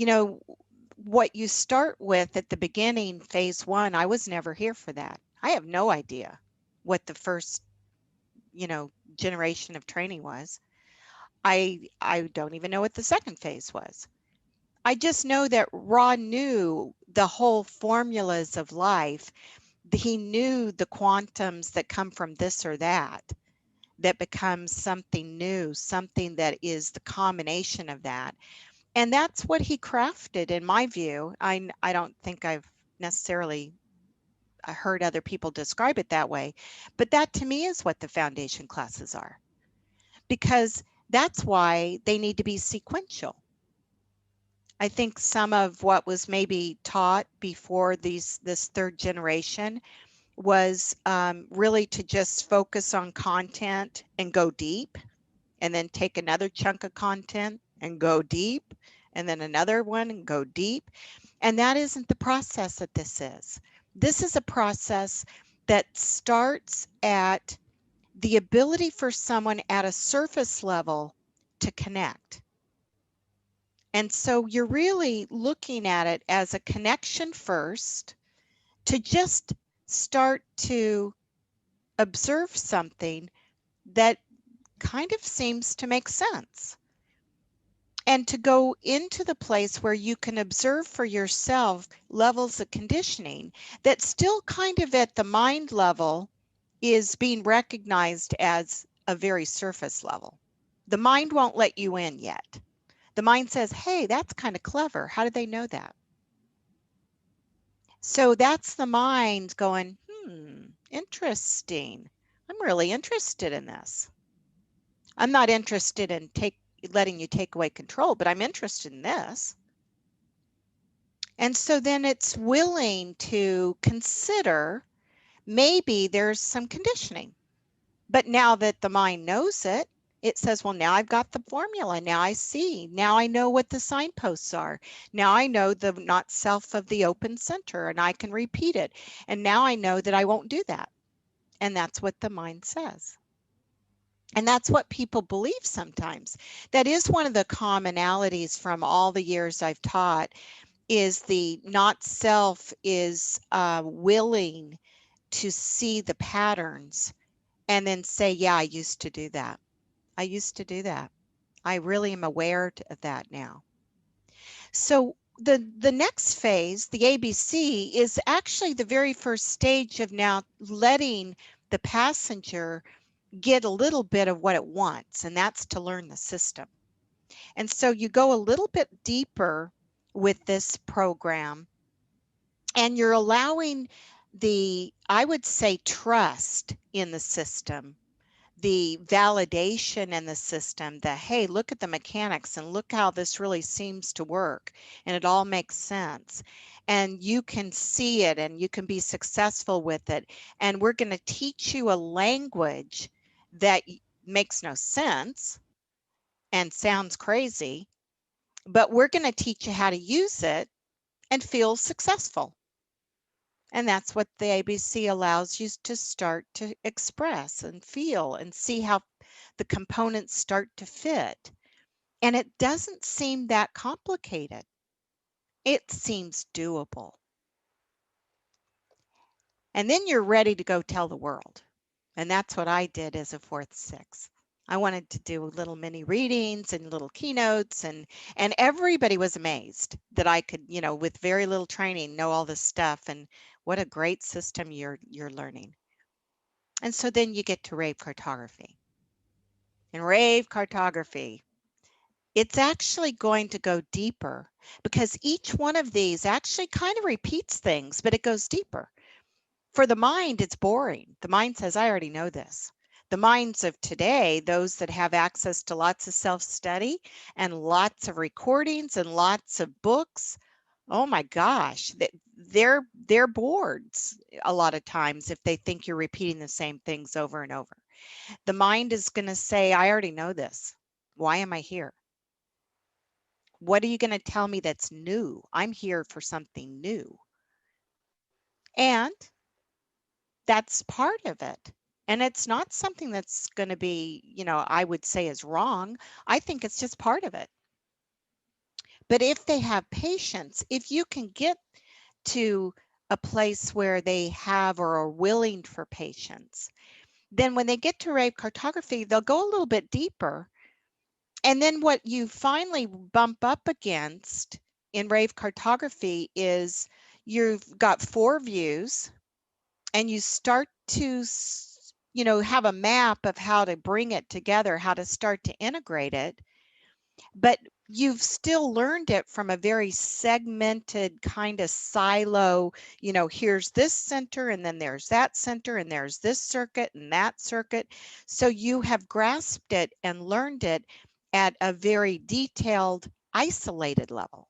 you know, what you start with at the beginning, phase one, I was never here for that. I have no idea what the first, generation of training was. I don't even know what the second phase was. I just know that Ra knew the whole formulas of life. He knew the quantums that come from this or that becomes something new, something that is the combination of that. And that's what he crafted, in my view. I don't think I've necessarily heard other people describe it that way, but that to me is what the foundation classes are, because that's why they need to be sequential. I think some of what was maybe taught before this third generation was really to just focus on content and go deep, and then take another chunk of content and go deep, and then another one and go deep. And that isn't the process that this is. This is a process that starts at the ability for someone at a surface level to connect. And so you're really looking at it as a connection first, to just start to observe something that kind of seems to make sense, and to go into the place where you can observe for yourself levels of conditioning that still kind of at the mind level is being recognized as a very surface level. The mind won't let you in yet. The mind says, hey, that's kind of clever. How did they know that? So that's the mind going, interesting. I'm really interested in this. I'm not interested in letting you take away control, but I'm interested in this. And so then it's willing to consider maybe there's some conditioning. But now that the mind knows it, it says, well, now I've got the formula. Now I see. Now I know what the signposts are. Now I know the not self of the open center, and I can repeat it. And now I know that I won't do that. And that's what the mind says. And that's what people believe sometimes. That is one of the commonalities from all the years I've taught, is the not self is willing to see the patterns and then say, yeah, I used to do that. I used to do that. I really am aware of that now. So the next phase, the ABC, is actually the very first stage of now letting the passenger get a little bit of what it wants, and that's to learn the system. And so you go a little bit deeper with this program, and you're allowing I would say, trust in the system, the validation in the system, that, hey, look at the mechanics and look how this really seems to work, and it all makes sense. And you can see it and you can be successful with it. And we're going to teach you a language that makes no sense and sounds crazy, but we're going to teach you how to use it and feel successful. And that's what the ABC allows you to start to express and feel and see how the components start to fit. And it doesn't seem that complicated. It seems doable. And then you're ready to go tell the world. And that's what I did as a fourth sixth. I wanted to do little mini readings and little keynotes, and everybody was amazed that I could, with very little training, know all this stuff, and what a great system you're learning. And so then you get to rave cartography. And rave cartography, it's actually going to go deeper, because each one of these actually kind of repeats things, but it goes deeper. For the mind, it's boring. The mind says, I already know this. The minds of today, those that have access to lots of self-study and lots of recordings and lots of books, oh my gosh, they're bored a lot of times if they think you're repeating the same things over and over. The mind is going to say, I already know this. Why am I here? What are you going to tell me that's new? I'm here for something new. And that's part of it. And it's not something that's going to be, I would say is wrong. I think it's just part of it. But if they have patience, if you can get to a place where they have or are willing for patience, then when they get to rave cartography, they'll go a little bit deeper. And then what you finally bump up against in rave cartography is you've got 4 views, and you start to, you know, have a map of how to bring it together, how to start to integrate it. But you've still learned it from a very segmented kind of silo, you know, here's this center, and then there's that center, and there's this circuit and that circuit. So you have grasped it and learned it at a very detailed, isolated level.